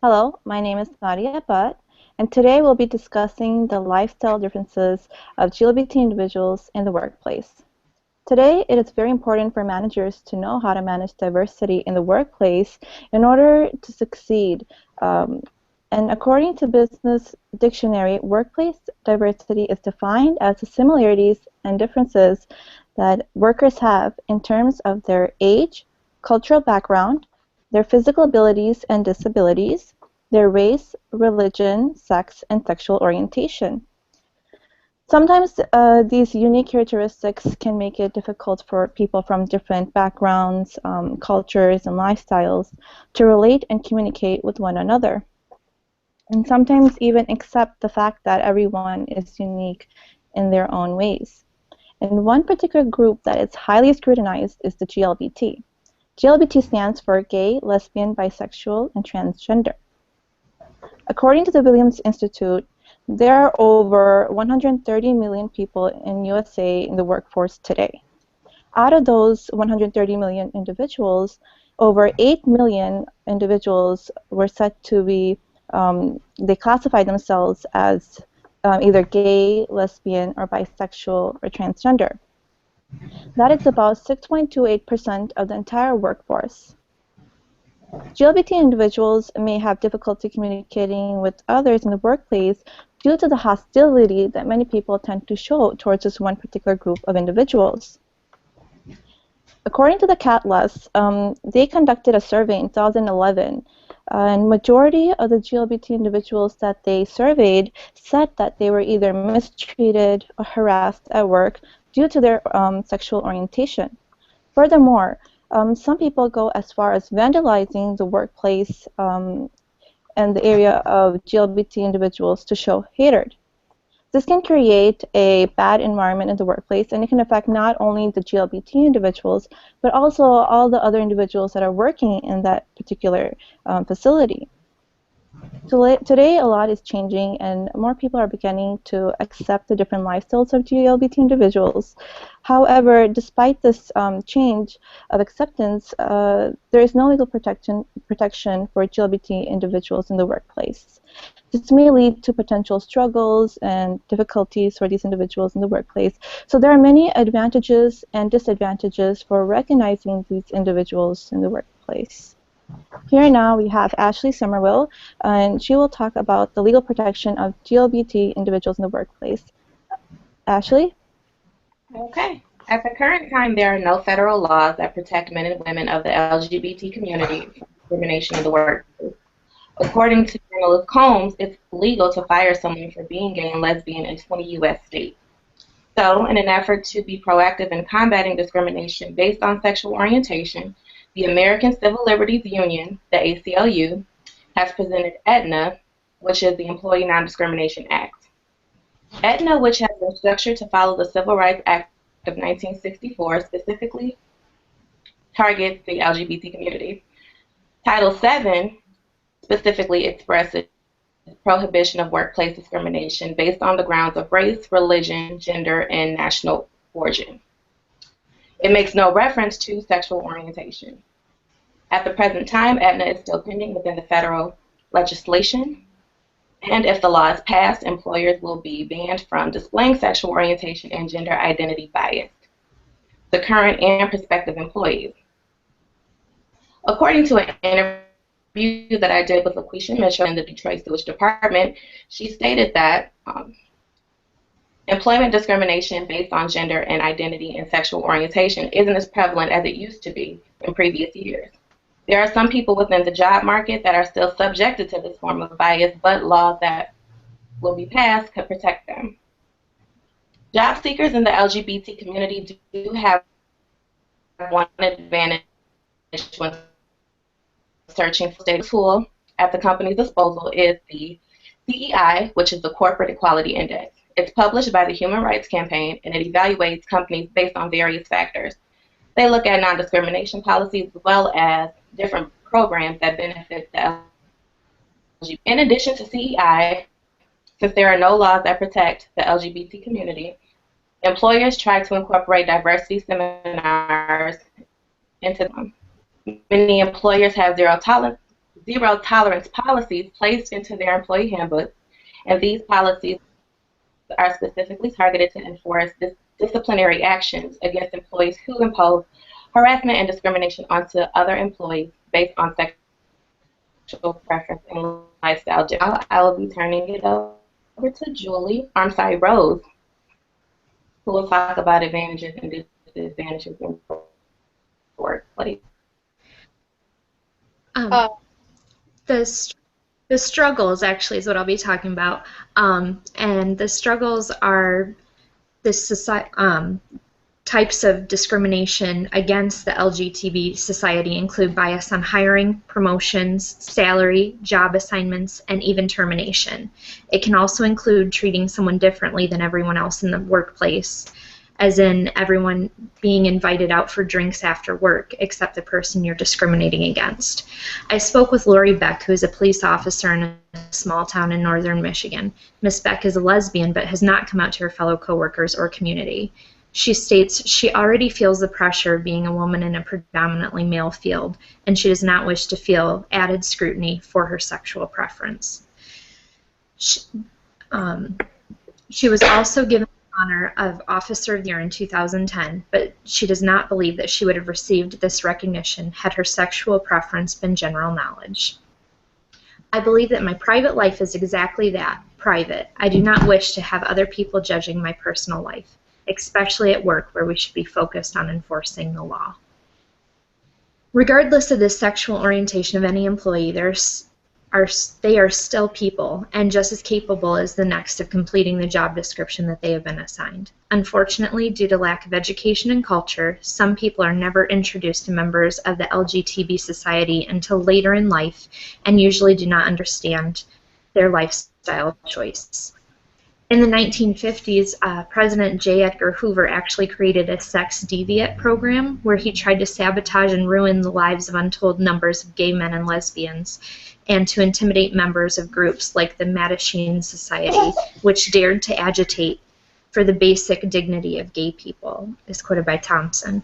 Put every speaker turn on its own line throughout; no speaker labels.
Hello, my name is Nadia Butt, and today we'll be discussing the lifestyle differences of GLBT individuals in the workplace. Today, it is very important for managers to know how to manage diversity in the workplace in order to succeed. Um, and according to Business Dictionary, workplace diversity is defined as the similarities and differences that workers have in terms of their age, cultural background, their physical abilities and disabilities, their race, religion, sex, and sexual orientation. Sometimes these unique characteristics can make it difficult for people from different backgrounds, cultures, and lifestyles to relate and communicate with one another, and sometimes even accept the fact that everyone is unique in their own ways. And one particular group that is highly scrutinized is the GLBT. GLBT stands for gay, lesbian, bisexual, and transgender. According to the Williams Institute, there are over 130 million people in USA in the workforce today. Out of those 130 million individuals, over 8 million individuals were said to be, they classify themselves as either gay, lesbian, or bisexual, or transgender. That is about 6.28% of the entire workforce. GLBT individuals may have difficulty communicating with others in the workplace due to the hostility that many people tend to show towards this one particular group of individuals. According to the Catalyst, they conducted a survey in 2011, and majority of the GLBT individuals that they surveyed said that they were either mistreated or harassed at work due to their sexual orientation. Furthermore, some people go as far as vandalizing the workplace and the area of GLBT individuals to show hatred. This can create a bad environment in the workplace, and it can affect not only the GLBT individuals, but also all the other individuals that are working in that particular facility. So today, a lot is changing, and more people are beginning to accept the different lifestyles of GLBT individuals. However, despite this change of acceptance, there is no legal protection for GLBT individuals in the workplace. This may lead to potential struggles and difficulties for these individuals in the workplace. So there are many advantages and disadvantages for recognizing these individuals in the workplace. Here now we have Ashley Somerville, and she will talk about the legal protection of GLBT individuals in the workplace. Ashley?
Okay. At the current time, there are no federal laws that protect men and women of the LGBT community from discrimination in the workplace. According to journalist Combs, it's legal to fire someone for being gay and lesbian in 20 U.S. states. So, in an effort to be proactive in combating discrimination based on sexual orientation, the American Civil Liberties Union, the ACLU, has presented Aetna, which is the Employee Non-Discrimination Act. Aetna, which has been structured to follow the Civil Rights Act of 1964, specifically targets the LGBT community. Title VII specifically expresses prohibition of workplace discrimination based on the grounds of race, religion, gender, and national origin. It makes no reference to sexual orientation. At the present time, Aetna is still pending within the federal legislation, and if the law is passed, employers will be banned from displaying sexual orientation and gender identity bias to current and prospective employees. According to an interview that I did with LaQuisha Mitchell in the Detroit Sewage Department, she stated that employment discrimination based on gender and identity and sexual orientation isn't as prevalent as it used to be in previous years. There are some people within the job market that are still subjected to this form of bias, but laws that will be passed could protect them. Job seekers in the LGBT community do have one advantage when searching for a tool at the company's disposal is the CEI, which is the Corporate Equality Index. It's published by the Human Rights Campaign, and it evaluates companies based on various factors. They look at non-discrimination policies as well as different programs that benefit the LGBT. In addition to CEI, since there are no laws that protect the LGBT community, employers try to incorporate diversity seminars into them. Many employers have zero tolerance policies placed into their employee handbooks, and these policies are specifically targeted to enforce disciplinary actions against employees who impose harassment and discrimination onto other employees based on sexual preference and lifestyle. Now I will be turning it over to Rose, who will talk about advantages and disadvantages in the workplace.
The struggles actually is what I'll be talking about, and the struggles are types of discrimination against the LGBT society include bias on hiring, promotions, salary, job assignments, and even termination. It can also include treating someone differently than everyone else in the workplace, as in everyone being invited out for drinks after work except the person you're discriminating against. I spoke with Lori Beck, who is a police officer in a small town in northern Michigan. Ms. Beck is a lesbian but has not come out to her fellow coworkers or community. She states she already feels the pressure of being a woman in a predominantly male field, and she does not wish to feel added scrutiny for her sexual preference. She was also given honor of Officer of the Year in 2010, but she does not believe that she would have received this recognition had her sexual preference been general knowledge. I believe that my private life is exactly that, private. I do not wish to have other people judging my personal life, especially at work where we should be focused on enforcing the law. Regardless of the sexual orientation of any employee, they are still people and just as capable as the next of completing the job description that they have been assigned. Unfortunately, due to lack of education and culture, some people are never introduced to members of the LGBT society until later in life and usually do not understand their lifestyle choice. In the 1950s, President J. Edgar Hoover actually created a sex deviant program where he tried to sabotage and ruin the lives of untold numbers of gay men and lesbians, and to intimidate members of groups like the Mattachine Society, which dared to agitate for the basic dignity of gay people, is quoted by Thompson.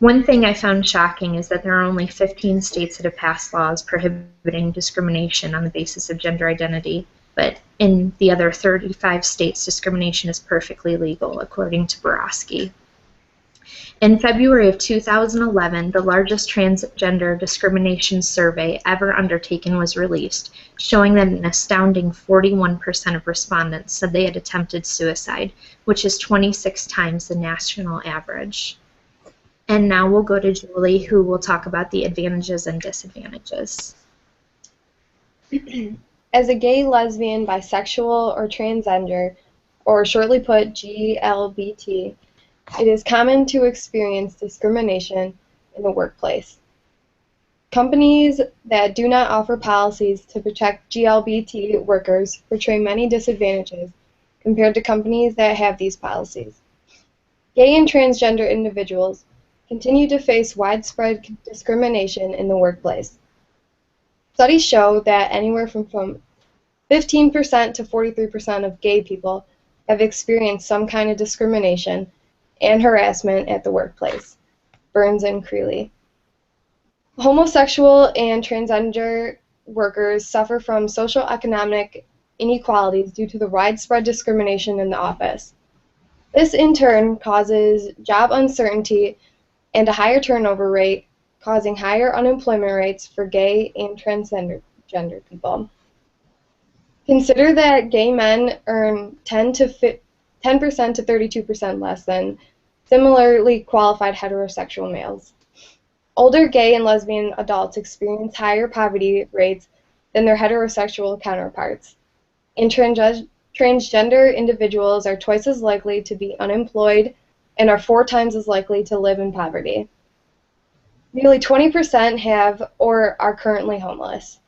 One thing I found shocking is that there are only 15 states that have passed laws prohibiting discrimination on the basis of gender identity, but in the other 35 states, discrimination is perfectly legal, according to Borowski. In February of 2011, the largest transgender discrimination survey ever undertaken was released, showing that an astounding 41% of respondents said they had attempted suicide, which is 26 times the national average. And now we'll go to Julie, who will talk about the advantages and disadvantages.
As a gay, lesbian, bisexual, or transgender, or shortly put GLBT, it is common to experience discrimination in the workplace. Companies that do not offer policies to protect GLBT workers portray many disadvantages compared to companies that have these policies. Gay and transgender individuals continue to face widespread discrimination in the workplace. Studies show that anywhere from 15% to 43% of gay people have experienced some kind of discrimination and harassment at the workplace. Burns and Creeley. Homosexual and transgender workers suffer from socioeconomic inequalities due to the widespread discrimination in the office. This in turn causes job uncertainty and a higher turnover rate, causing higher unemployment rates for gay and transgender people. Consider that gay men earn 10% to 32% less than similarly qualified heterosexual males. Older gay and lesbian adults experience higher poverty rates than their heterosexual counterparts. And transgender individuals are twice as likely to be unemployed and are 4 times as likely to live in poverty. Nearly 20% have or are currently homeless.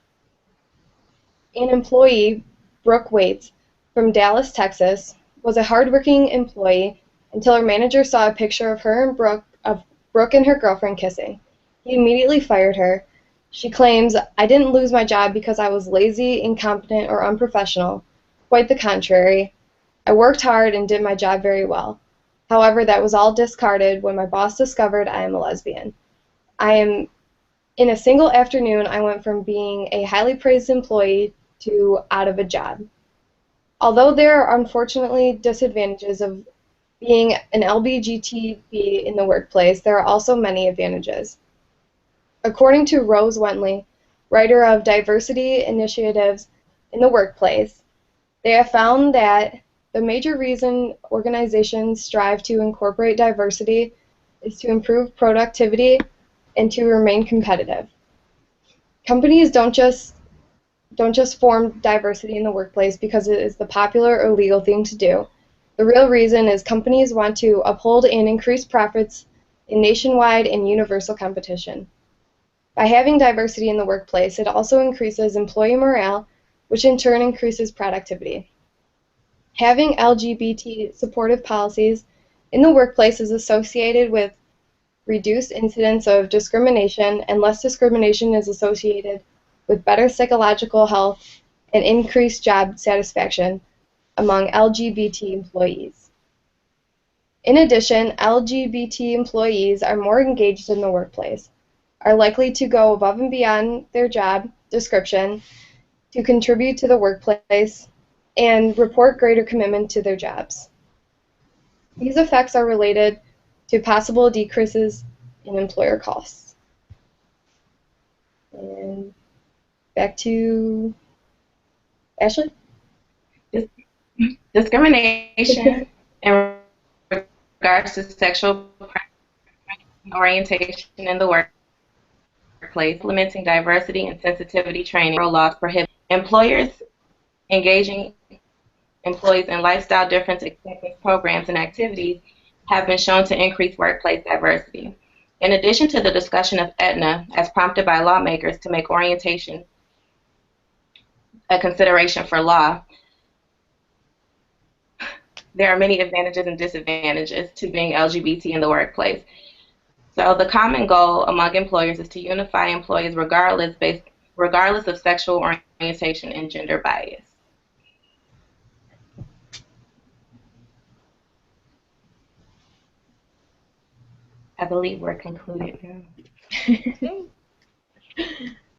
An employee, Brooke Waits, from Dallas, Texas, was a hardworking employee until her manager saw a picture of her and Brooke and her girlfriend kissing. He immediately fired her. She claims, "I didn't lose my job because I was lazy, incompetent, or unprofessional. Quite the contrary. I worked hard and did my job very well. However, that was all discarded when my boss discovered I am a lesbian. I am In a single afternoon, I went from being a highly praised employee to out of a job. Although there are unfortunately disadvantages of being an LGBTQ in the workplace, there are also many advantages. According to Rose Wentley, writer of Diversity Initiatives in the Workplace, they have found that the major reason organizations strive to incorporate diversity is to improve productivity and to remain competitive. Companies don't just form diversity in the workplace because it is the popular or legal thing to do. The real reason is companies want to uphold and increase profits in nationwide and universal competition. By having diversity in the workplace, it also increases employee morale, which in turn increases productivity. Having LGBT supportive policies in the workplace is associated with reduced incidence of discrimination, and less discrimination is associated with better psychological health and increased job satisfaction among LGBT employees. In addition, LGBT employees are more engaged in the workplace, are likely to go above and beyond their job description to contribute to the workplace, and report greater commitment to their jobs. These effects are related to possible decreases in employer costs. And back to Ashley.
Discrimination in regards to sexual orientation in the workplace, implementing diversity and sensitivity training. Federal laws prohibit employers engaging employees in lifestyle difference acceptance programs and activities have been shown to increase workplace diversity. In addition to the discussion of Aetna, as prompted by lawmakers to make orientation a consideration for law, there are many advantages and disadvantages to being LGBT in the workplace. So the common goal among employers is to unify employees regardless of sexual orientation and gender bias. I believe we're concluded now.
Okay.